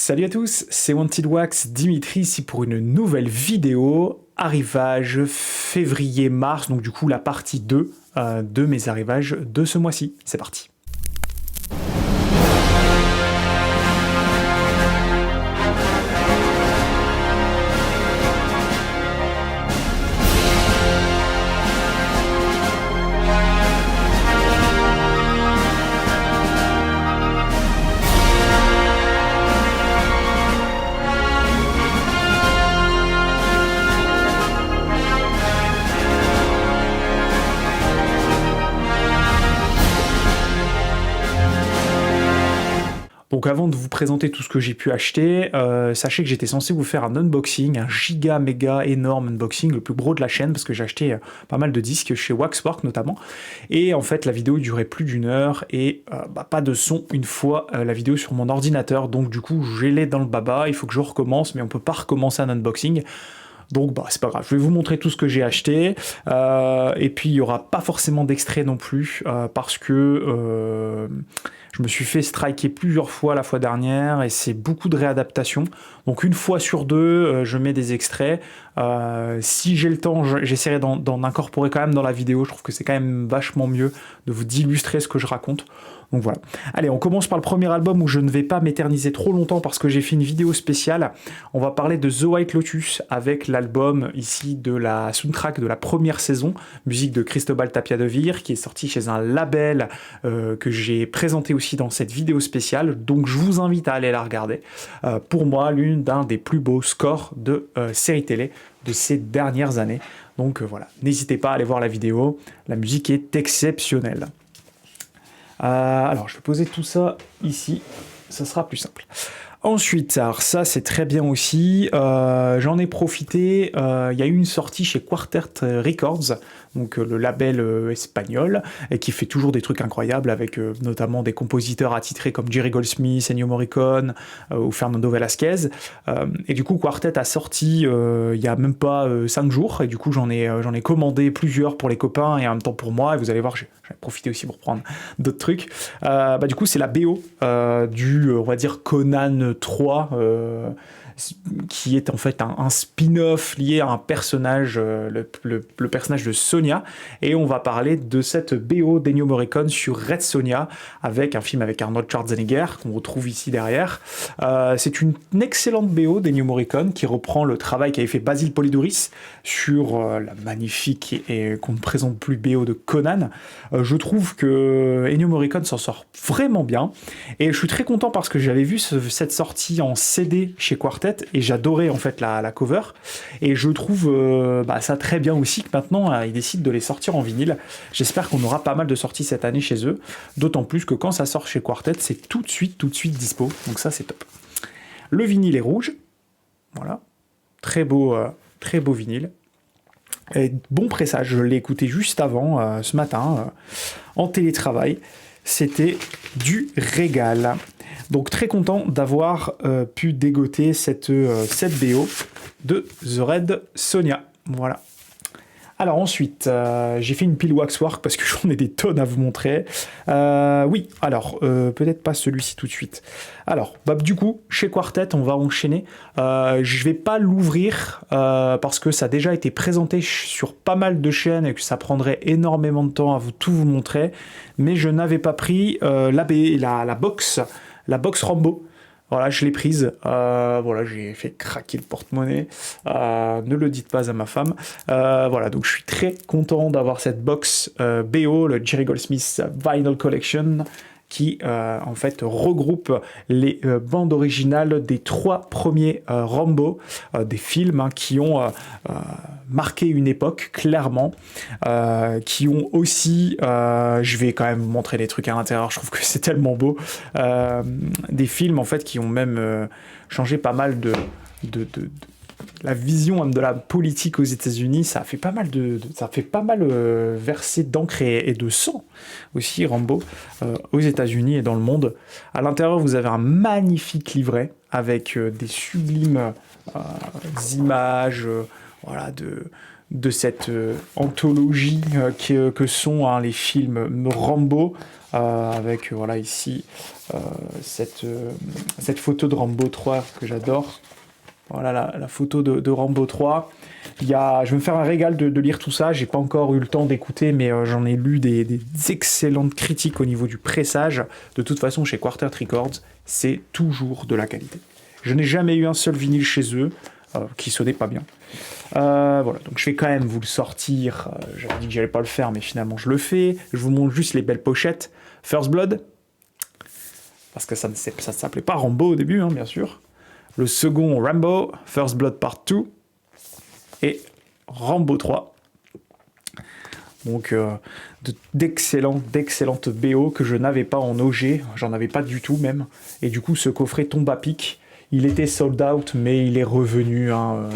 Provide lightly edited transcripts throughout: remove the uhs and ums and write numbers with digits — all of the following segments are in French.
Salut à tous, c'est Wanted Wax, Dimitri ici pour une nouvelle vidéo, arrivage février-mars, donc du coup la partie 2 de mes arrivages de ce mois-ci. C'est parti. Donc avant de vous présenter tout ce que j'ai pu acheter, sachez que j'étais censé vous faire un unboxing, un giga méga énorme unboxing, le plus gros de la chaîne, parce que j'ai acheté pas mal de disques chez Waxwork notamment, et en fait la vidéo durait plus d'une heure, et pas de son une fois la vidéo sur mon ordinateur, donc du coup j'ai les dans le baba, il faut que je recommence, mais on peut pas recommencer un unboxing. Donc c'est pas grave, je vais vous montrer tout ce que j'ai acheté, et puis il n'y aura pas forcément d'extrait non plus, parce que je me suis fait striker plusieurs fois la fois dernière, et c'est beaucoup de réadaptation, donc une fois sur deux, je mets des extraits. Si j'ai le temps, j'essaierai d'en incorporer quand même dans la vidéo, je trouve que c'est quand même vachement mieux de vous illustrer ce que je raconte. Donc voilà. Allez, on commence par le premier album où je ne vais pas m'éterniser trop longtemps parce que j'ai fait une vidéo spéciale. On va parler de The White Lotus avec l'album ici de la soundtrack de la première saison, musique de Cristobal Tapia de Veer, qui est sorti chez un label que j'ai présenté aussi dans cette vidéo spéciale. Donc je vous invite à aller la regarder. Pour moi, d'un des plus beaux scores de série télé de ces dernières années. Donc voilà, n'hésitez pas à aller voir la vidéo. La musique est exceptionnelle. Alors, je vais poser tout ça ici, ça sera plus simple. Ensuite, alors ça c'est très bien aussi, j'en ai profité, il y a eu une sortie chez Quartet Records, donc le label espagnol, et qui fait toujours des trucs incroyables avec notamment des compositeurs attitrés comme Jerry Goldsmith, Ennio Morricone ou Fernando Velasquez. Et du coup Quartet a sorti il y a même pas 5 jours, et du coup j'en ai commandé plusieurs pour les copains et en même temps pour moi, et vous allez voir, j'ai profité aussi pour prendre d'autres trucs. Du coup c'est la BO du, on va dire, Conan 3, qui est en fait un spin-off lié à un personnage, le personnage de Sonia, et on va parler de cette BO d'Ennio Morricone sur Red Sonja, avec un film avec Arnold Schwarzenegger, qu'on retrouve ici derrière. C'est une excellente BO d'Ennio Morricone, qui reprend le travail qu'avait fait Basil Polidouris sur la magnifique et qu'on ne présente plus BO de Conan. Je trouve que Ennio Morricone s'en sort vraiment bien, et je suis très content parce que j'avais vu cette sortie en CD chez Quartet, et j'adorais en fait la cover, et je trouve ça très bien aussi que maintenant ils décident de les sortir en vinyle. J'espère qu'on aura pas mal de sorties cette année chez eux, d'autant plus que quand ça sort chez Quartet, c'est tout de suite dispo, donc ça c'est top. Le vinyle est rouge, voilà, très beau vinyle. Et bon pressage, je l'ai écouté juste avant, ce matin, en télétravail. C'était du régal. Donc très content d'avoir pu dégoter cette BO de The Red Sonja. Voilà. Alors ensuite, j'ai fait une pile Waxwork parce que j'en ai des tonnes à vous montrer. Oui, alors, peut-être pas celui-ci tout de suite. Alors, du coup, chez Quartet, on va enchaîner. Je vais pas l'ouvrir parce que ça a déjà été présenté sur pas mal de chaînes et que ça prendrait énormément de temps à tout vous montrer. Mais je n'avais pas pris la box Rambo. Voilà, je l'ai prise. Voilà, j'ai fait craquer le porte-monnaie. Ne le dites pas à ma femme. Voilà, donc je suis très content d'avoir cette box BO, le Jerry Goldsmith Vinyl Collection, qui en fait regroupe les bandes originales des 3 premiers Rambo, des films qui ont marqué une époque, clairement, qui ont aussi, je vais quand même vous montrer des trucs à l'intérieur, je trouve que c'est tellement beau, des films en fait qui ont même changé pas mal de la vision de la politique aux États-Unis. Ça fait pas mal verser d'encre et de sang aussi, Rambo, aux États-Unis et dans le monde. À l'intérieur, vous avez un magnifique livret avec des sublimes images, voilà, de cette anthologie que sont les films Rambo, avec voilà ici cette photo de Rambo 3 que j'adore. Voilà la photo de Rambo 3. Je vais me faire un régal de lire tout ça. J'ai pas encore eu le temps d'écouter, mais j'en ai lu des excellentes critiques au niveau du pressage. De toute façon, chez Quartet Records, c'est toujours de la qualité. Je n'ai jamais eu un seul vinyle chez eux qui sonnait pas bien. Voilà, donc je vais quand même vous le sortir. J'avais dit que j'allais pas le faire, mais finalement je le fais. Je vous montre juste les belles pochettes. First Blood, parce que ça s'appelait pas Rambo au début, hein, bien sûr. Le second, Rambo, First Blood Part 2, et Rambo 3. Donc d'excellentes BO que je n'avais pas en OG, j'en avais pas du tout même. Et du coup, ce coffret tombe à pic. Il était sold out, mais il est revenu. Hein,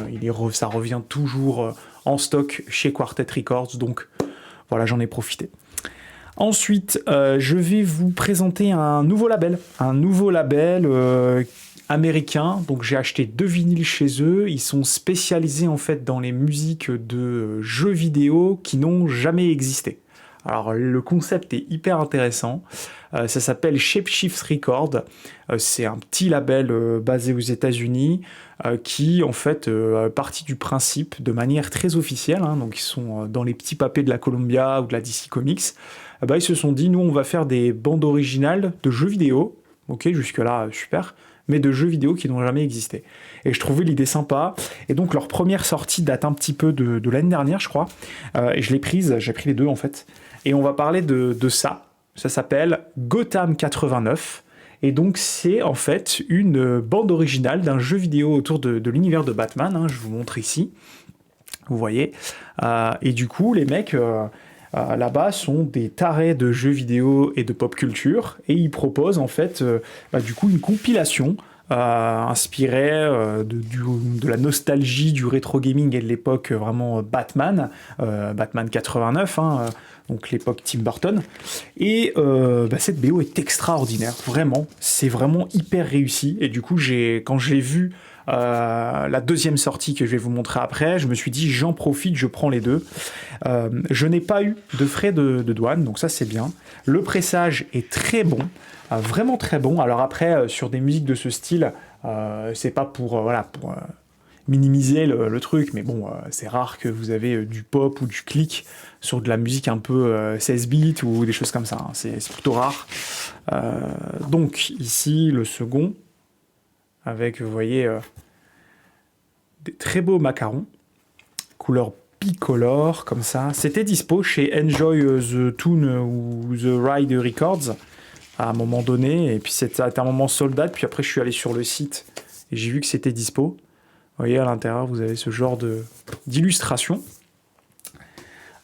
ça revient toujours en stock chez Quartet Records, donc voilà, j'en ai profité. Ensuite, je vais vous présenter un nouveau label américain. Donc j'ai acheté 2 vinyles chez eux. Ils sont spécialisés en fait dans les musiques de jeux vidéo qui n'ont jamais existé. Alors le concept est hyper intéressant. Ça s'appelle Shapeshift Records. C'est un petit label basé aux États-Unis qui en fait partit du principe de manière très officielle. Hein, donc ils sont dans les petits papiers de la Columbia ou de la DC Comics. Ils se sont dit, nous on va faire des bandes originales de jeux vidéo. Ok, jusque là super. Mais de jeux vidéo qui n'ont jamais existé. Et je trouvais l'idée sympa. Et donc leur première sortie date un petit peu de l'année dernière, je crois. Et je l'ai prise, j'ai pris les deux en fait. Et on va parler de ça. Ça s'appelle Gotham 89. Et donc c'est en fait une bande originale d'un jeu vidéo autour de l'univers de Batman. Hein, je vous montre ici. Vous voyez. Et du coup, les mecs... là-bas sont des tarés de jeux vidéo et de pop culture, et ils proposent en fait du coup une compilation inspirée de la nostalgie du rétro gaming et de l'époque vraiment Batman 89, hein, donc l'époque Tim Burton, et cette BO est extraordinaire, vraiment, c'est vraiment hyper réussi, et du coup quand je l'ai vu la deuxième sortie que je vais vous montrer après, je me suis dit j'en profite, je prends les deux. Je n'ai pas eu de frais de douane, donc ça c'est bien. Le pressage est très bon, vraiment très bon. Alors après, sur des musiques de ce style, c'est pas pour minimiser le truc, mais bon, c'est rare que vous avez du pop ou du click sur de la musique un peu 16 bits ou des choses comme ça, hein. C'est plutôt rare. Donc ici, le second, avec, vous voyez, des très beaux macarons, couleur bicolore, comme ça. C'était dispo chez Enjoy the Tune ou The Ride Records, à un moment donné, et puis c'était un moment sold out, puis après je suis allé sur le site, et j'ai vu que c'était dispo. Vous voyez, à l'intérieur, vous avez ce genre d'illustration.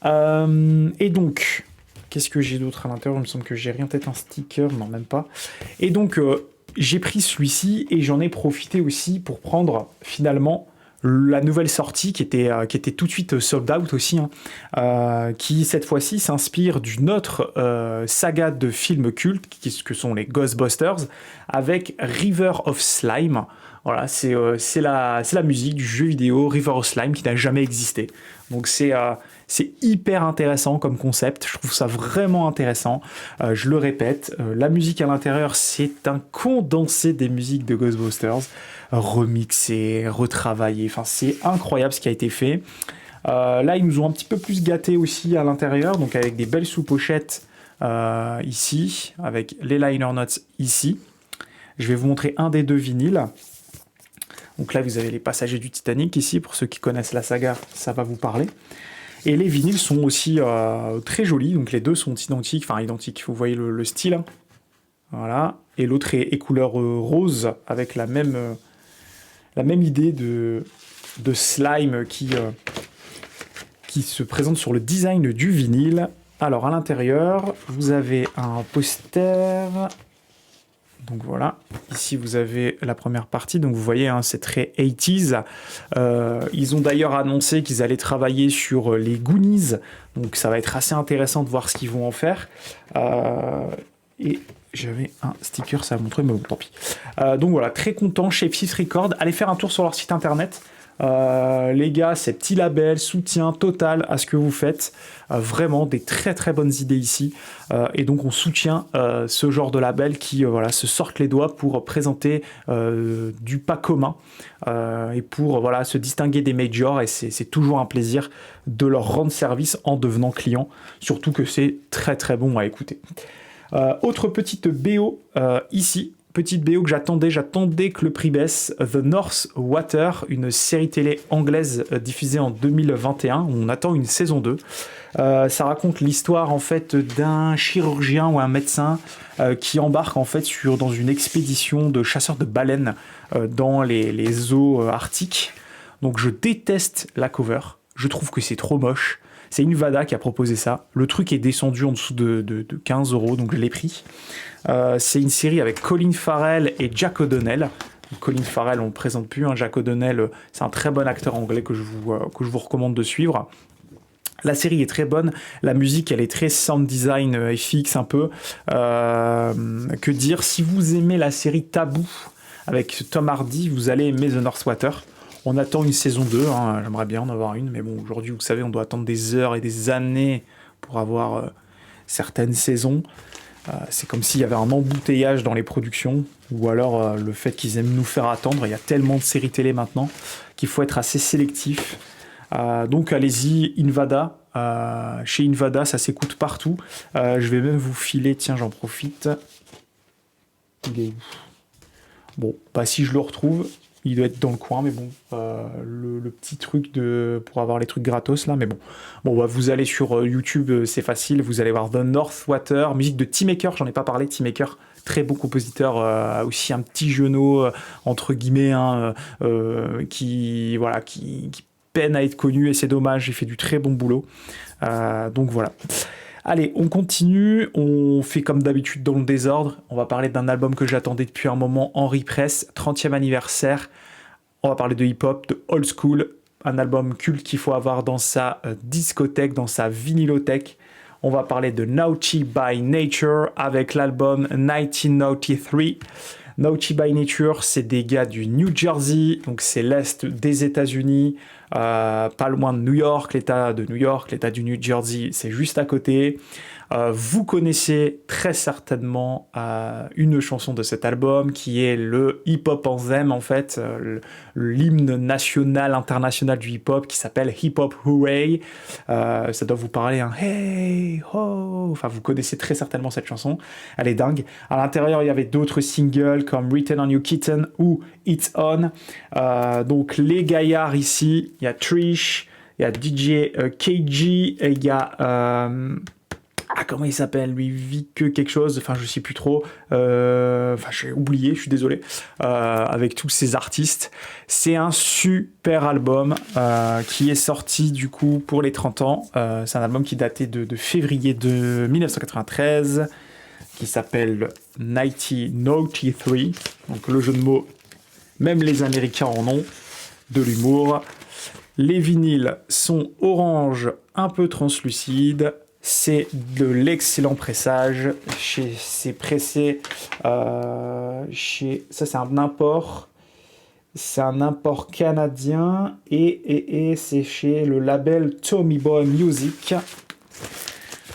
Et donc, qu'est-ce que j'ai d'autre à l'intérieur? Il me semble que j'ai rien, peut-être un sticker, non, même pas. Et donc... j'ai pris celui-ci et j'en ai profité aussi pour prendre finalement la nouvelle sortie qui était tout de suite sold out aussi, hein, qui cette fois-ci s'inspire d'une autre saga de films cultes que sont les Ghostbusters, avec River of Slime. Voilà, c'est la musique du jeu vidéo River of Slime qui n'a jamais existé. Donc c'est hyper intéressant comme concept, je trouve ça vraiment intéressant. Je le répète, la musique à l'intérieur, c'est un condensé des musiques de Ghostbusters, remixé, retravaillé, enfin c'est incroyable ce qui a été fait. Là, ils nous ont un petit peu plus gâtés aussi à l'intérieur, donc avec des belles sous-pochettes ici, avec les liner notes ici. Je vais vous montrer un des 2 vinyles. Donc là, vous avez les Passagers du Titanic ici, pour ceux qui connaissent la saga, ça va vous parler. Et les vinyles sont aussi très jolis, donc les deux sont identiques, vous voyez le style. Hein. Voilà, et l'autre est couleur rose, avec la même idée de slime qui se présente sur le design du vinyle. Alors à l'intérieur, vous avez un poster... Donc voilà, ici vous avez la première partie, donc vous voyez, hein, c'est très 80s. Ils ont d'ailleurs annoncé qu'ils allaient travailler sur les Goonies, donc ça va être assez intéressant de voir ce qu'ils vont en faire. Et j'avais un sticker, ça va montrer, mais bon, tant pis. Donc voilà, très content, Shapeshift Records. Allez faire un tour sur leur site internet, Les gars, c'est petit label, soutien total à ce que vous faites. Vraiment des très très bonnes idées ici. Et donc on soutient ce genre de label qui voilà, se sortent les doigts pour présenter du pas commun et pour voilà, se distinguer des majors. Et c'est toujours un plaisir de leur rendre service en devenant client. Surtout que c'est très très bon à écouter. Autre petite BO ici. Petite BO que j'attendais que le prix baisse, The North Water, une série télé anglaise diffusée en 2021, on attend une saison 2. Ça raconte l'histoire en fait d'un chirurgien ou un médecin qui embarque en fait dans une expédition de chasseurs de baleines dans les eaux arctiques. Donc je déteste la cover, je trouve que c'est trop moche. C'est Invada qui a proposé ça. Le truc est descendu en dessous de 15 €, donc je l'ai pris. C'est une série avec Colin Farrell et Jack O'Donnell. Colin Farrell, on ne le présente plus. Hein. Jack O'Donnell, c'est un très bon acteur anglais que je vous recommande de suivre. La série est très bonne. La musique, elle est très sound design FX un peu. Que dire, si vous aimez la série Taboo avec Tom Hardy, vous allez aimer The North Water. On attend une saison 2, hein. J'aimerais bien en avoir une, mais bon, aujourd'hui, vous savez, on doit attendre des heures et des années pour avoir certaines saisons. C'est comme s'il y avait un embouteillage dans les productions, ou alors le fait qu'ils aiment nous faire attendre. Il y a tellement de séries télé maintenant qu'il faut être assez sélectif. Donc allez-y, Invada. Chez Invada, ça s'écoute partout. Je vais même vous filer, tiens, j'en profite. Bon, bah si je le retrouve... Il doit être dans le coin, mais bon, le petit truc pour avoir les trucs gratos là, mais bon. Bon, bah, vous allez sur YouTube, c'est facile, vous allez voir The North Water, musique de T-Maker, j'en ai pas parlé, T-Maker, très bon compositeur, aussi un petit genou, entre guillemets, hein, qui peine à être connu, et c'est dommage, il fait du très bon boulot. Donc voilà. Allez, on continue, on fait comme d'habitude dans le désordre. On va parler d'un album que j'attendais depuis un moment, Henry Press, 30e anniversaire. On va parler de hip-hop, de old school, un album culte qu'il faut avoir dans sa discothèque, dans sa vinylothèque. On va parler de Naughty by Nature avec l'album 1993. Naughty by Nature, c'est des gars du New Jersey, donc c'est l'est des États-Unis, pas loin de New York, l'État de New York, l'État du New Jersey, c'est juste à côté. Vous connaissez très certainement une chanson de cet album qui est le hip-hop anthem en fait, l'hymne national, international du hip-hop qui s'appelle Hip Hop Hooray. Ça doit vous parler, hein, hey, ho. Enfin, vous connaissez très certainement cette chanson, elle est dingue. À l'intérieur, il y avait d'autres singles comme Written on You Kitten ou It's On. Donc les gaillards ici, il y a Trish, il y a DJ KG, et il y a... comment il s'appelle lui, Vic quelque chose, enfin je sais plus trop, enfin j'ai oublié, je suis désolé, avec tous ces artistes. C'est un super album qui est sorti du coup pour les 30 ans. C'est un album qui datait de février de 1993, qui s'appelle 1993, donc le jeu de mots, même les Américains en ont, de l'humour. Les vinyles sont orange, un peu translucides. C'est de l'excellent pressage. C'est pressé chez... Ça, c'est un import. C'est un import canadien. Et c'est chez le label Tommy Boy Music.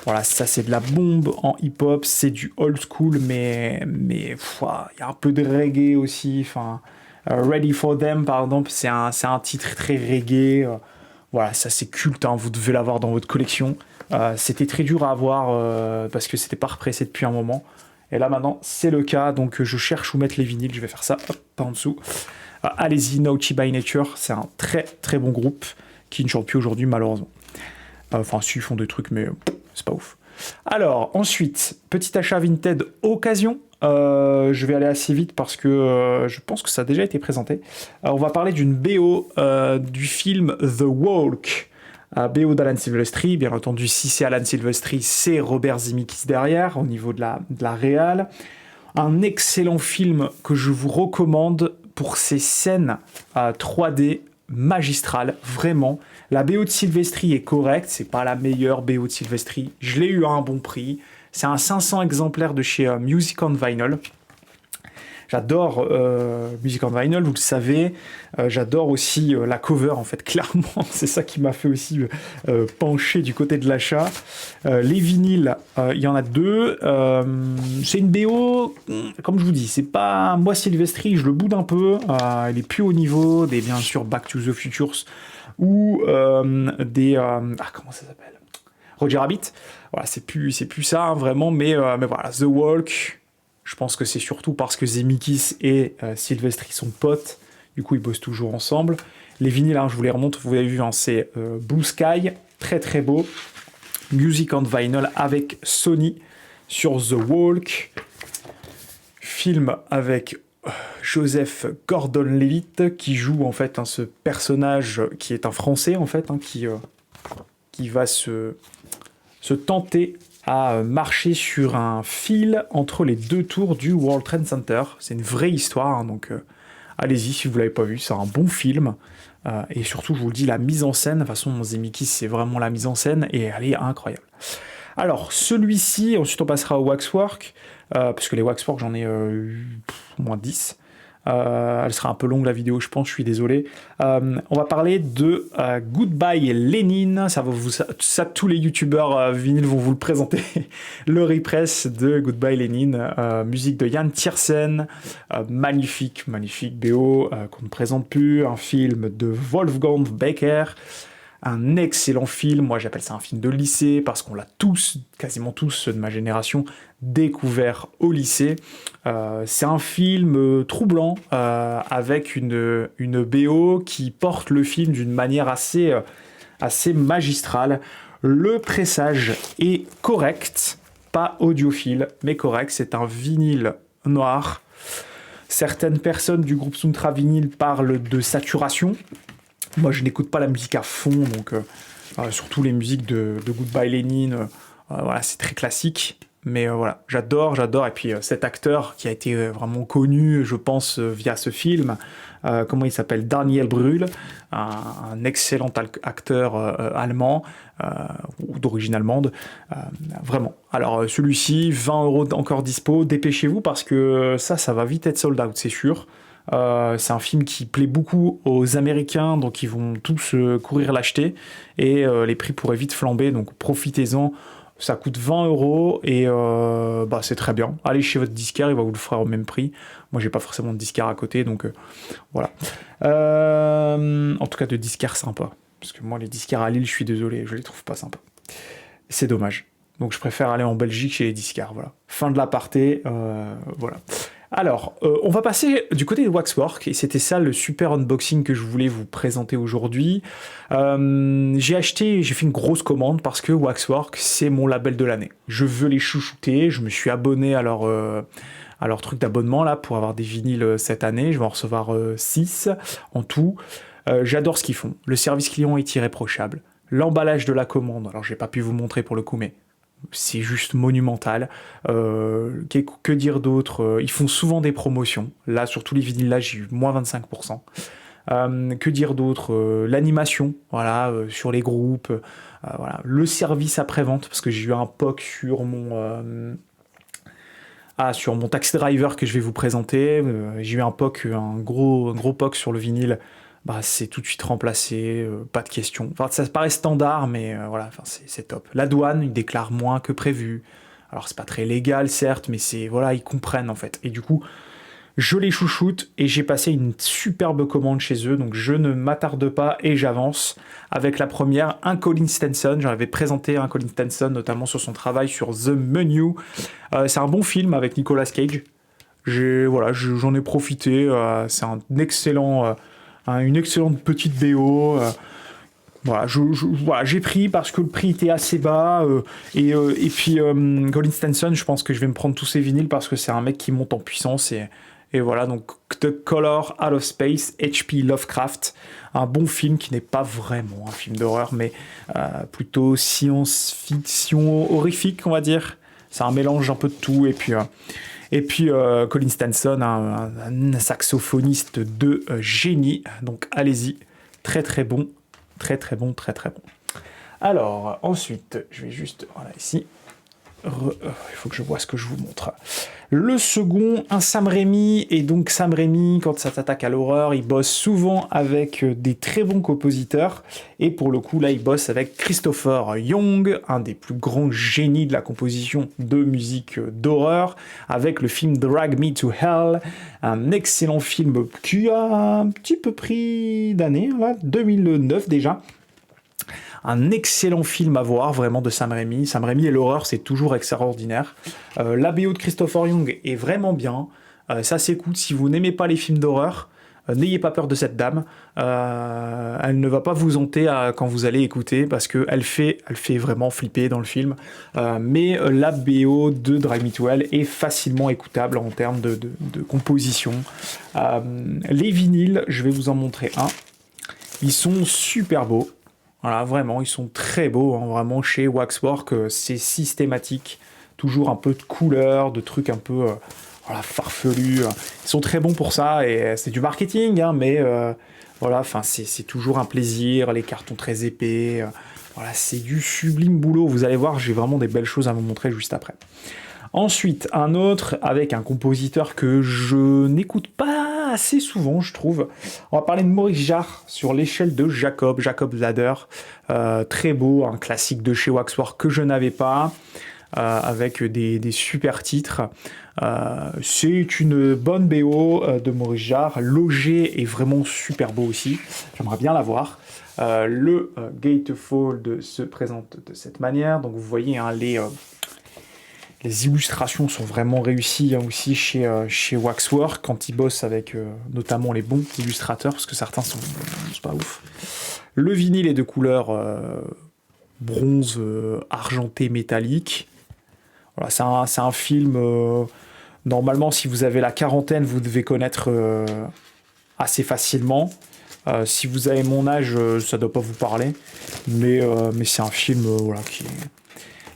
Voilà, ça, c'est de la bombe en hip-hop. C'est du old school, mais il y a un peu de reggae aussi. Enfin, Ready for Them, par exemple, c'est un titre très reggae. Voilà, ça, c'est culte. Hein, vous devez l'avoir dans votre collection. C'était très dur à avoir parce que c'était pas repressé depuis un moment. Et là maintenant c'est le cas, donc je cherche où mettre les vinyles, je vais faire ça par en dessous. Allez-y, Naughty by Nature, c'est un très très bon groupe qui ne chante plus aujourd'hui malheureusement. Enfin si, ils font des trucs mais c'est pas ouf. Alors ensuite, petit achat Vinted occasion. Je vais aller assez vite parce que je pense que ça a déjà été présenté. On va parler d'une BO du film The Walk. BO d'Alan Silvestri, bien entendu, si c'est Alan Silvestri, c'est Robert Zemeckis derrière, au niveau de la réal. Un excellent film que je vous recommande pour ses scènes 3D magistrales, vraiment. La BO de Silvestri est correcte, c'est pas la meilleure BO de Silvestri, je l'ai eu à un bon prix. C'est un 500 exemplaires de chez Music on Vinyl. J'adore Music on Vinyl, vous le savez. J'adore aussi la cover, en fait, clairement. C'est ça qui m'a fait aussi pencher du côté de l'achat. Les vinyles, il y en a deux. C'est une BO, comme je vous dis, c'est pas... Moi, Silvestri, je le boude un peu. Il est plus au niveau des, bien sûr, Back to the Futures ou des... comment ça s'appelle? Roger Rabbit. Voilà, c'est plus ça, hein, vraiment. Mais voilà, The Walk... Je pense que c'est surtout parce que Zemeckis et Silvestri sont potes. Du coup, ils bossent toujours ensemble. Les vinyles, hein, je vous les remonte. Vous avez vu, hein, c'est Blue Sky, très très beau. Music on Vinyl avec Sony sur The Walk. Film avec Joseph Gordon-Levitt qui joue en fait, hein, ce personnage qui est un Français en fait, hein, qui va se tenter à marcher sur un fil entre les deux tours du World Trade Center. C'est une vraie histoire, hein, donc allez-y si vous l'avez pas vu, c'est un bon film. Et surtout, je vous le dis, la mise en scène, de toute façon, Zemeckis, c'est vraiment la mise en scène, et elle est incroyable. Alors, celui-ci, ensuite on passera au Waxwork, parce que les Waxwork, j'en ai au moins 10. Elle sera un peu longue la vidéo, je pense, je suis désolé. On va parler de Goodbye Lenin. Ça, tous les youtubeurs vinyles vont vous le présenter. Le repress de Goodbye Lenin, musique de Yann Tiersen, magnifique BO qu'on ne présente plus, un film de Wolfgang Becker. Un excellent film, moi j'appelle ça un film de lycée parce qu'on l'a tous, quasiment tous ceux de ma génération, découvert au lycée. C'est un film troublant avec une BO qui porte le film d'une manière assez magistrale. Le pressage est correct, pas audiophile, mais correct. C'est un vinyle noir. Certaines personnes du groupe Suntra Vinyl parlent de saturation. Moi, je n'écoute pas la musique à fond, donc surtout les musiques de Goodbye Lenin, voilà, c'est très classique. Mais voilà, j'adore. Et puis cet acteur qui a été vraiment connu, je pense, via ce film, comment il s'appelle? Daniel Brühl, un excellent acteur allemand, ou d'origine allemande, vraiment. Alors celui-ci, 20 € encore dispo, dépêchez-vous parce que ça va vite être sold out, c'est sûr. C'est un film qui plaît beaucoup aux Américains, donc ils vont tous courir l'acheter et les prix pourraient vite flamber, donc profitez-en. Ça coûte 20 € et c'est très bien. Allez chez votre disquaire, il va vous le faire au même prix. Moi, j'ai pas forcément de disquaire à côté, donc voilà. En tout cas, de disquaire sympa, parce que moi, les disquaires à Lille, je suis désolé, je les trouve pas sympas. C'est dommage. Donc, je préfère aller en Belgique chez les disquaires. Voilà. Fin de l'aparté. Voilà. Alors, on va passer du côté de Waxwork, et c'était ça le super unboxing que je voulais vous présenter aujourd'hui. J'ai fait une grosse commande parce que Waxwork, c'est mon label de l'année. Je veux les chouchouter, je me suis abonné à leur truc d'abonnement là pour avoir des vinyles cette année, je vais en recevoir 6 en tout. J'adore ce qu'ils font, le service client est irréprochable. L'emballage de la commande, alors j'ai pas pu vous montrer pour le coup, mais c'est juste monumental. Que dire d'autre? Ils font souvent des promotions. Là, sur tous les vinyles, là, j'ai eu moins 25%. Que dire d'autre? L'animation, voilà, sur les groupes. Voilà. Le service après-vente, parce que j'ai eu un POC sur mon Taxi Driver que je vais vous présenter. J'ai eu un POC, un gros POC sur le vinyle. C'est tout de suite remplacé, pas de question. Enfin, ça paraît standard, mais voilà, enfin, c'est top. La douane, ils déclarent moins que prévu. Alors, c'est pas très légal, certes, mais voilà, ils comprennent, en fait. Et du coup, je les chouchoute, et j'ai passé une superbe commande chez eux, donc je ne m'attarde pas, et j'avance avec la première, un Colin Stenson. J'en avais présenté un Colin Stenson, notamment sur son travail sur The Menu. C'est un bon film avec Nicolas Cage. J'en ai profité, c'est un excellent... une excellente petite BO. Voilà, j'ai pris parce que le prix était assez bas. Et puis, Colin Stenson, je pense que je vais me prendre tous ces vinyles parce que c'est un mec qui monte en puissance. Et voilà, donc The Color Out of Space, H.P. Lovecraft. Un bon film qui n'est pas vraiment un film d'horreur, mais plutôt science-fiction horrifique, on va dire. C'est un mélange un peu de tout. Et puis Colin Stenson, un saxophoniste de génie. Donc allez-y, très très bon. Très très bon. Alors, ensuite, je vais juste... Voilà, ici. Il faut que je vois ce que je vous montre. Le second, un Sam Raimi, et donc Sam Raimi, quand ça s'attaque à l'horreur, il bosse souvent avec des très bons compositeurs, et pour le coup, là, il bosse avec Christopher Young, un des plus grands génies de la composition de musique d'horreur, avec le film Drag Me to Hell, un excellent film qui a un petit peu pris d'année, là, 2009 déjà. Un excellent film à voir, vraiment, de Sam Raimi. Sam Raimi et l'horreur, c'est toujours extraordinaire. La BO de Christopher Young est vraiment bien. Ça s'écoute. Si vous n'aimez pas les films d'horreur, n'ayez pas peur de cette dame. Elle ne va pas vous hanter quand vous allez écouter, parce qu'elle fait vraiment flipper dans le film. Mais la BO de Drag Me to Hell est facilement écoutable en termes de composition. Les vinyles, je vais vous en montrer un. Ils sont super beaux. Voilà, vraiment, ils sont très beaux, hein, vraiment, chez Waxwork, c'est systématique, toujours un peu de couleurs, de trucs un peu voilà, farfelus, ils sont très bons pour ça, et c'est du marketing, hein, mais voilà, enfin, c'est toujours un plaisir, les cartons très épais, voilà, c'est du sublime boulot, vous allez voir, j'ai vraiment des belles choses à vous montrer juste après. Ensuite, un autre avec un compositeur que je n'écoute pas assez souvent, je trouve. On va parler de Maurice Jarre sur l'échelle de Jacob Ladder. Très beau, un classique de chez Waxwork que je n'avais pas, avec des super titres. C'est une bonne BO de Maurice Jarre. Logé est vraiment super beau aussi. J'aimerais bien la voir. Le Gatefold se présente de cette manière. Donc vous voyez, hein, les illustrations sont vraiment réussies, hein, aussi chez Waxwork, quand ils bossent avec notamment les bons illustrateurs, parce que certains sont pas ouf. Le vinyle est de couleur bronze argenté métallique. Voilà, c'est un film, normalement, si vous avez la quarantaine, vous devez connaître assez facilement. Si vous avez mon âge, ça ne doit pas vous parler, mais c'est un film voilà,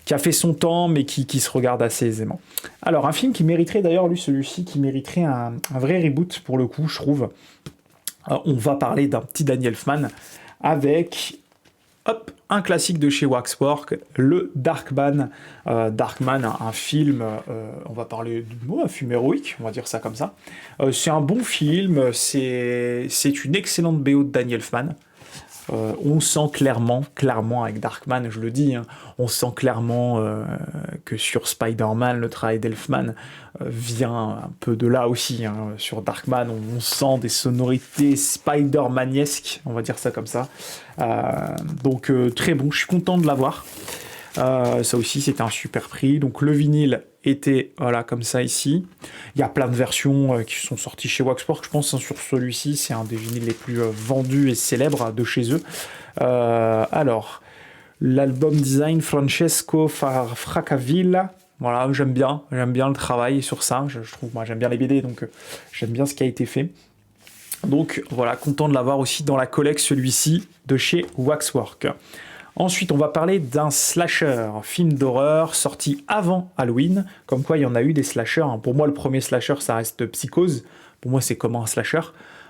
qui a fait son temps, mais qui se regarde assez aisément. Alors, un film qui mériterait d'ailleurs, celui-ci, qui mériterait un vrai reboot, pour le coup, je trouve. On va parler d'un petit Danny Elfman, avec, hop, un classique de chez Waxwork, le Darkman. Darkman, un film, on va parler un film héroïque, on va dire ça comme ça. C'est un bon film, c'est une excellente BO de Danny Elfman. On sent clairement avec Darkman, je le dis, hein, on sent clairement que sur Spider-Man, le travail d'Elfman vient un peu de là aussi. Hein. Sur Darkman, on sent des sonorités Spider-Maniesques, on va dire ça comme ça. Donc très bon, je suis content de l'avoir. Ça aussi, c'était un super prix. Donc le vinyle était voilà, comme ça ici. Il y a plein de versions qui sont sorties chez Waxwork. Je pense, hein, sur celui-ci, c'est un des vinyles les plus vendus et célèbres de chez eux. Alors, l'album design Francesco Fraccavilla. Voilà, j'aime bien le travail sur ça. Je trouve, moi, j'aime bien les BD, donc j'aime bien ce qui a été fait. Donc voilà, content de l'avoir aussi dans la collection, celui-ci, de chez Waxwork. Ensuite, on va parler d'un slasher, un film d'horreur sorti avant Halloween. Comme quoi, il y en a eu des slashers. Hein. Pour moi, le premier slasher, ça reste Psychose. Pour moi, c'est comme un slasher.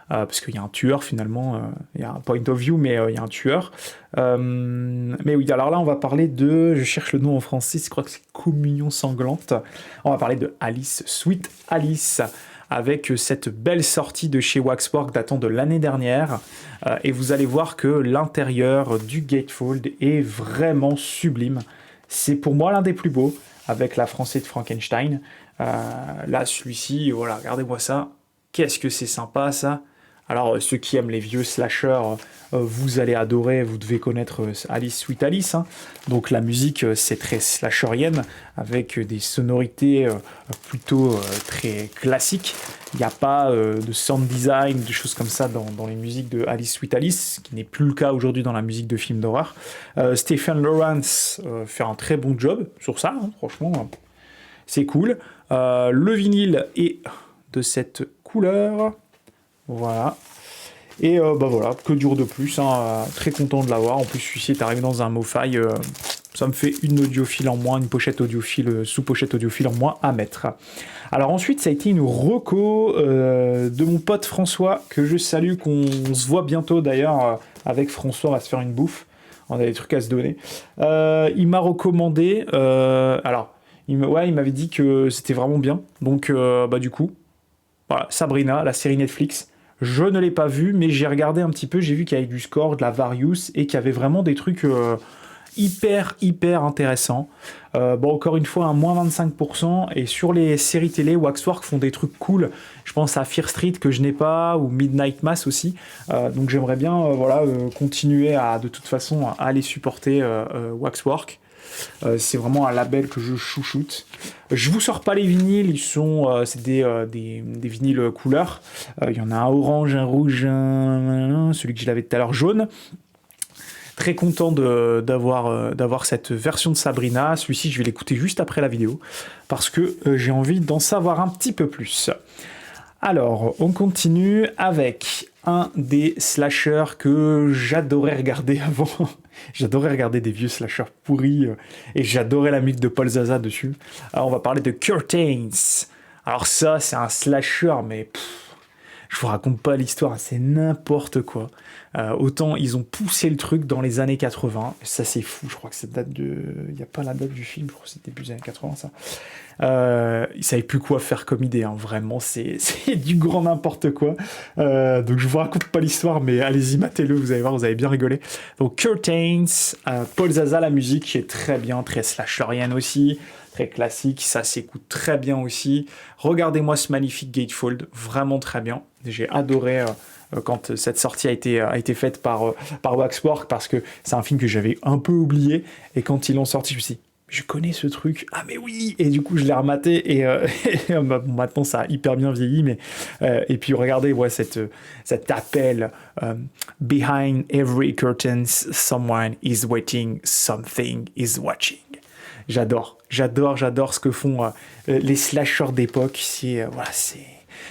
Parce qu'il y a un tueur, finalement. Il y a un point of view, mais il y a un tueur. Mais oui, alors là, on va parler de... Je cherche le nom en français, je crois que c'est Communion sanglante. On va parler de Alice, Sweet Alice, avec cette belle sortie de chez Waxwork datant de l'année dernière. Et vous allez voir que l'intérieur du Gatefold est vraiment sublime. C'est pour moi l'un des plus beaux, avec la Française de Frankenstein. Là, celui-ci, voilà, regardez-moi ça. Qu'est-ce que c'est sympa, ça. Alors, ceux qui aiment les vieux slashers, vous allez adorer, vous devez connaître Alice Sweet Alice. Hein. Donc la musique, c'est très slasherienne, avec des sonorités plutôt très classiques. Il n'y a pas de sound design, de choses comme ça dans les musiques de Alice Sweet Alice, ce qui n'est plus le cas aujourd'hui dans la musique de films d'horreur. Stephen Lawrence fait un très bon job sur ça, hein, franchement, c'est cool. Le vinyle est de cette couleur. Voilà. Et bah voilà, que dur de plus, hein, très content de l'avoir. En plus, celui-ci est arrivé dans un MoFi, ça me fait une audiophile en moins, une pochette audiophile, sous-pochette audiophile en moins à mettre. Alors ensuite, ça a été une reco de mon pote François, que je salue, qu'on se voit bientôt d'ailleurs, avec François, on va se faire une bouffe, on a des trucs à se donner. Il m'a recommandé, alors, Ouais, il m'avait dit que c'était vraiment bien. Donc, bah, du coup, voilà, Sabrina, la série Netflix. Je ne l'ai pas vue, mais j'ai regardé un petit peu. J'ai vu qu'il y avait du score, de la Various, et qu'il y avait vraiment des trucs hyper intéressants. Bon, encore une fois, un moins 25%. Et sur les séries télé, Waxwork font des trucs cool. Je pense à Fear Street que je n'ai pas, ou Midnight Mass aussi. Donc j'aimerais bien voilà, continuer à, de toute façon, à aller supporter Waxwork. C'est vraiment un label que je chouchoute. Je vous sors pas les vinyles, ils sont c'est des vinyles couleurs. Il y en a un orange, un rouge, celui que je l'avais tout à l'heure jaune. Très content d'avoir cette version de Sabrina. Celui-ci, je vais l'écouter juste après la vidéo parce que j'ai envie d'en savoir un petit peu plus. Alors, on continue avec un des slashers que j'adorais regarder avant. J'adorais regarder des vieux slashers pourris et j'adorais la musique de Paul Zaza dessus. Alors, on va parler de Curtains. Alors ça, c'est un slasher, mais je vous raconte pas l'histoire, c'est n'importe quoi. Autant ils ont poussé le truc dans les années 80, ça c'est fou, je crois que ça date de... Il n'y a pas la date du film, je crois que c'est début des années 80 ça. Ils savaient plus quoi faire comme idée, hein. Vraiment, c'est du grand n'importe quoi. Donc je vous raconte pas l'histoire, mais allez-y, matez-le, vous allez voir, vous allez bien rigoler. Donc Curtains, Paul Zaza, la musique qui est très bien, très slasherienne aussi, très classique, ça s'écoute très bien aussi. Regardez-moi ce magnifique Gatefold, vraiment très bien. J'ai adoré quand cette sortie a été faite par Waxwork, parce que c'est un film que j'avais un peu oublié, et quand ils l'ont sorti, je me suis dit, je connais ce truc, ah mais oui, et du coup je l'ai rematé, et bon, maintenant ça a hyper bien vieilli, mais et puis regardez, ouais, cet appel, behind every curtain someone is waiting, something is watching. J'adore ce que font les slashers d'époque. Voilà,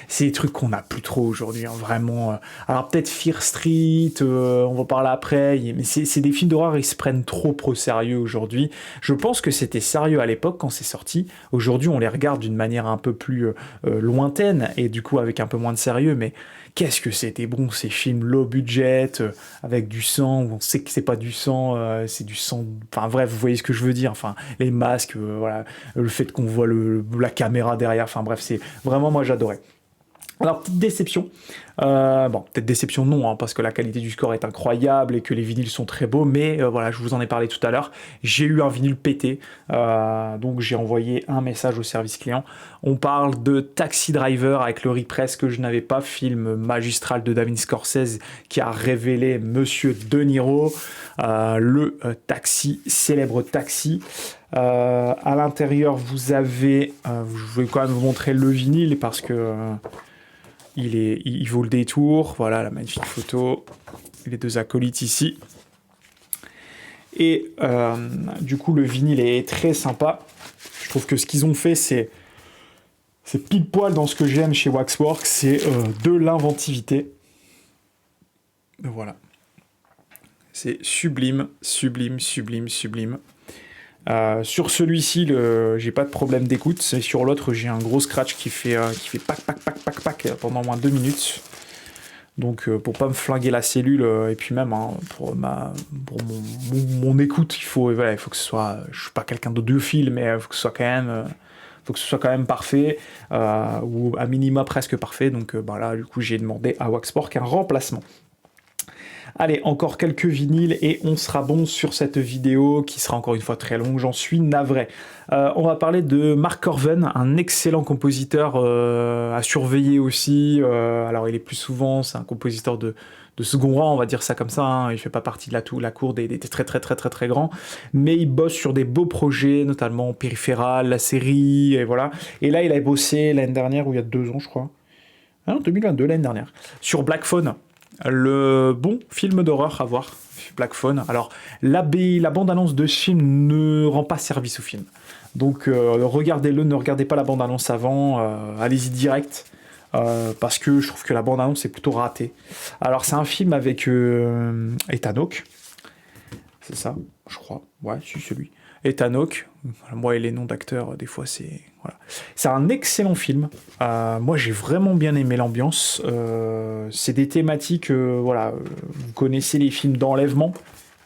c'est des trucs qu'on n'a plus trop aujourd'hui, hein, vraiment. Alors peut-être Fear Street, on va parler après, mais c'est des films d'horreur, ils se prennent trop au sérieux aujourd'hui. Je pense que c'était sérieux à l'époque quand c'est sorti. Aujourd'hui, on les regarde d'une manière un peu plus lointaine, et du coup avec un peu moins de sérieux, mais qu'est-ce que c'était bon, ces films low budget, avec du sang, où on sait que c'est pas du sang, c'est du sang... Enfin bref, vous voyez ce que je veux dire, enfin, les masques, voilà, le fait qu'on voit la caméra derrière, enfin bref, c'est vraiment, moi j'adorais. Alors, petite déception. Bon, peut-être déception non, hein, parce que la qualité du score est incroyable et que les vinyles sont très beaux, mais voilà, je vous en ai parlé tout à l'heure. J'ai eu un vinyle pété, donc j'ai envoyé un message au service client. On parle de Taxi Driver avec le repress que je n'avais pas, film magistral de David Scorsese qui a révélé Monsieur De Niro, le taxi, célèbre taxi. À l'intérieur, vous avez, je vais quand même vous montrer le vinyle parce que il vaut le détour. Voilà la magnifique photo, les deux acolytes ici. Et du coup, le vinyle est très sympa. Je trouve que ce qu'ils ont fait, c'est pile poil dans ce que j'aime chez Waxwork, c'est de l'inventivité. Voilà. C'est sublime. Sur celui-ci, j'ai pas de problème d'écoute. Sur l'autre, j'ai un gros scratch qui fait pac pendant au moins 2 minutes. Donc pour pas me flinguer la cellule, et puis même hein, pour mon écoute, il faut que ce soit. Je suis pas quelqu'un d'audiophile, mais il faut que ce soit quand même parfait, ou à minima presque parfait. Donc là, du coup, j'ai demandé à Waxwork un remplacement. Allez, encore quelques vinyles et on sera bon sur cette vidéo qui sera encore une fois très longue, j'en suis navré. On va parler de Mark Corven, un excellent compositeur à surveiller aussi. Alors il est plus souvent, c'est un compositeur de second rang, on va dire ça comme ça, hein. Il fait pas partie de la cour des très grands, mais il bosse sur des beaux projets, notamment Périphéral, la série, et voilà. Et là il a bossé l'année dernière, ou il y a 2 ans je crois, ah non, 2022, l'année dernière, sur Black Phone. Le bon film d'horreur à voir, Black Phone. Alors, la bande-annonce de ce film ne rend pas service au film. Donc, regardez-le, ne regardez pas la bande-annonce avant, allez-y direct, parce que je trouve que la bande-annonce est plutôt ratée. Alors, c'est un film avec Ethan Hawke, c'est ça, je crois, ouais, c'est celui. Ethan Hawke, moi et les noms d'acteurs, des fois c'est... Voilà. C'est un excellent film, moi j'ai vraiment bien aimé l'ambiance, c'est des thématiques, voilà, vous connaissez les films d'enlèvement,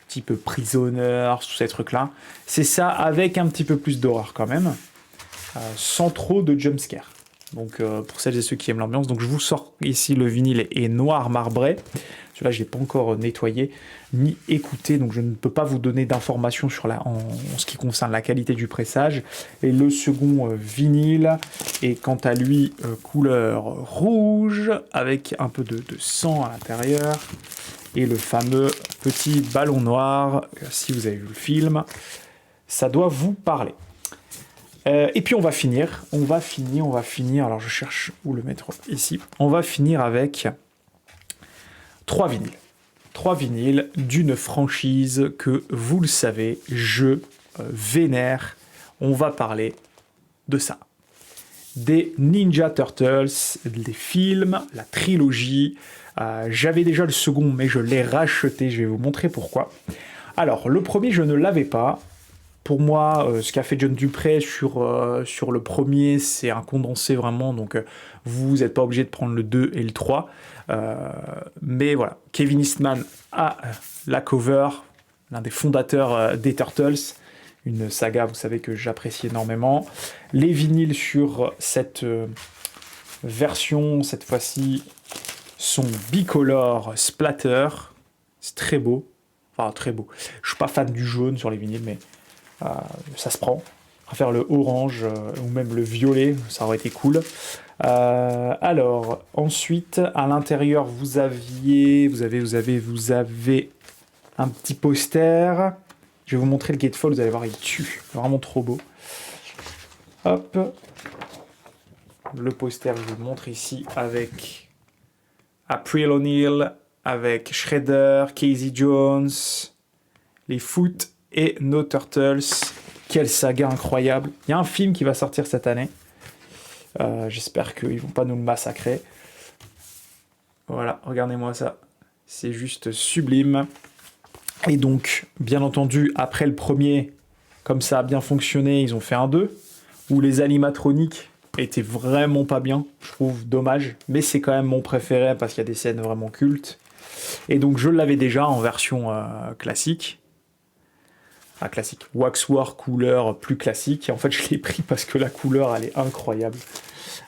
type Prisoners, tous ces trucs-là, c'est ça avec un petit peu plus d'horreur quand même. sans trop de jumpscare. Donc pour celles et ceux qui aiment l'ambiance, donc je vous sors ici le vinyle est noir marbré. Celui-là je l'ai pas encore nettoyé ni écouté, donc je ne peux pas vous donner d'informations sur en ce qui concerne la qualité du pressage. Et le second vinyle est quant à lui couleur rouge avec un peu de sang à l'intérieur et le fameux petit ballon noir. Si vous avez vu le film, ça doit vous parler. Et puis on va finir, alors je cherche où le mettre ici, on va finir avec 3 vinyles d'une franchise que, vous le savez, je vénère, on va parler de ça. Des Ninja Turtles, les films, la trilogie, j'avais déjà le second mais je l'ai racheté, je vais vous montrer pourquoi. Alors le premier je ne l'avais pas. Pour moi, ce qu'a fait John Dupré sur le premier, c'est un condensé vraiment, donc vous n'êtes pas obligé de prendre le 2 et le 3. Mais voilà, Kevin Eastman a la cover, l'un des fondateurs des Turtles, une saga, vous savez, que j'apprécie énormément. Les vinyles sur cette version, cette fois-ci, sont bicolore splatter. C'est très beau. Enfin, très beau. Je suis pas fan du jaune sur les vinyles, mais ça se prend. On va faire le orange ou même le violet, ça aurait été cool. Alors, ensuite, à l'intérieur, vous avez un petit poster. Je vais vous montrer le Gatefold, vous allez voir, il tue. Vraiment trop beau. Hop. Le poster, je vous le montre ici avec April O'Neil, avec Shredder, Casey Jones, les Foot et No Turtles. Quelle saga incroyable. Il y a un film qui va sortir cette année. J'espère qu'ils ne vont pas nous le massacrer. Voilà, regardez-moi ça. C'est juste sublime. Et donc, bien entendu, après le premier, comme ça a bien fonctionné, ils ont fait un 2, où les animatroniques étaient vraiment pas bien. Je trouve dommage. Mais c'est quand même mon préféré parce qu'il y a des scènes vraiment cultes. Et donc, je l'avais déjà en version classique. Classique. Waxwork couleur plus classique. Et en fait, je l'ai pris parce que la couleur, elle est incroyable.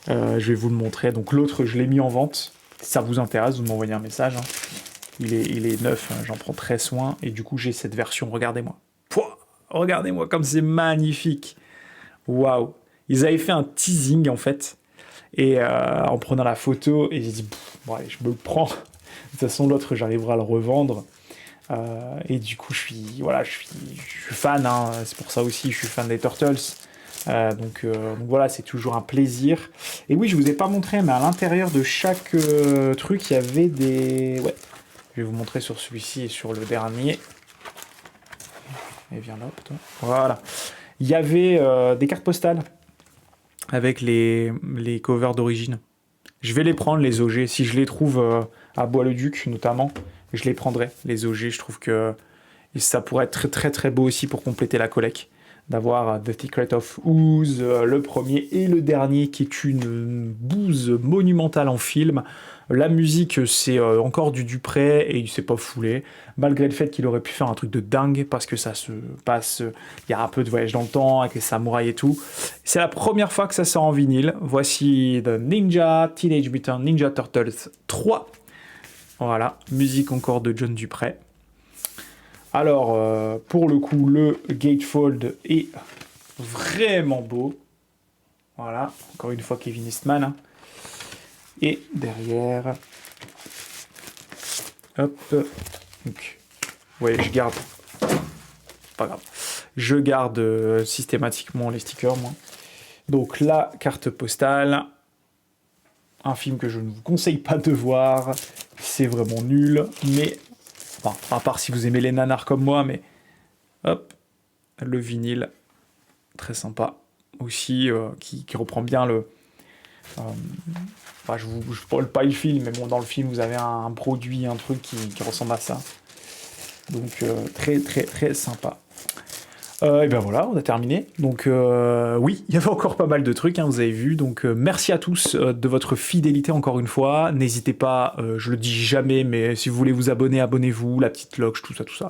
Je vais vous le montrer. Donc l'autre, je l'ai mis en vente. Si ça vous intéresse, vous m'envoyez un message. Hein. Il est neuf, hein, j'en prends très soin. Et du coup, j'ai cette version. Regardez-moi. Pouah, regardez-moi comme c'est magnifique. Waouh. Ils avaient fait un teasing, en fait. Et en prenant la photo, et j'ai dit, bon, allez, je me le prends. De toute façon, l'autre, j'arriverai à le revendre. Et du coup, je suis fan, hein, c'est pour ça aussi, je suis fan des Turtles. Donc voilà, c'est toujours un plaisir. Et oui, je vous ai pas montré, mais à l'intérieur de chaque truc, il y avait des... Ouais, je vais vous montrer sur celui-ci et sur le dernier. Et viens là, putain. Voilà. Il y avait des cartes postales avec les covers d'origine. Je vais les prendre, les OG, si je les trouve à Bois-le-Duc, notamment. Je les prendrai, les OG. Je trouve que ça pourrait être très très très beau aussi pour compléter la collecte. D'avoir The Secret of Ooze, le premier et le dernier, qui est une bouse monumentale en film. La musique, c'est encore du Dupré et il s'est pas foulé. Malgré le fait qu'il aurait pu faire un truc de dingue, parce que ça se passe... Il y a un peu de voyage dans le temps avec les samouraïs et tout. C'est la première fois que ça sort en vinyle. Voici The Teenage Mutant Ninja Turtles 3. Voilà, musique encore de John Dupré. Alors, pour le coup, le gatefold est vraiment beau. Voilà, encore une fois Kevin Eastman. Hein. Et derrière... Hop. Donc, ouais, je garde... Pas grave. Je garde systématiquement les stickers, moi. Donc, la carte postale... Un film que je ne vous conseille pas de voir, c'est vraiment nul, mais, enfin, à part si vous aimez les nanars comme moi, mais, hop, le vinyle, très sympa, aussi, qui reprend bien le... Enfin, je ne parle pas le film, mais bon, dans le film, vous avez un produit, un truc qui ressemble à ça. Donc, très, très, très sympa. Et ben voilà, on a terminé. Donc oui, il y avait encore pas mal de trucs, hein, vous avez vu. Donc merci à tous de votre fidélité encore une fois. N'hésitez pas, je le dis jamais, mais si vous voulez vous abonner, abonnez-vous, la petite cloche, tout ça, tout ça.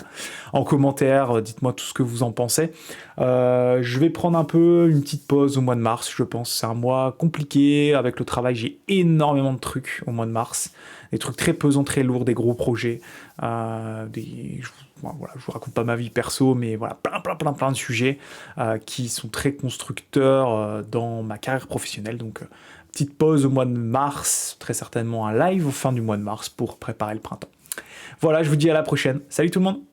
En commentaire, dites-moi tout ce que vous en pensez. Je vais prendre un peu une petite pause au mois de mars, je pense. C'est un mois compliqué. Avec le travail, j'ai énormément de trucs au mois de mars. Des trucs très pesants, très lourds, des gros projets. Voilà, je vous raconte pas ma vie perso, mais voilà, plein de sujets qui sont très constructeurs dans ma carrière professionnelle. Donc, petite pause au mois de mars, très certainement un live au fin du mois de mars pour préparer le printemps. Voilà, je vous dis à la prochaine. Salut tout le monde!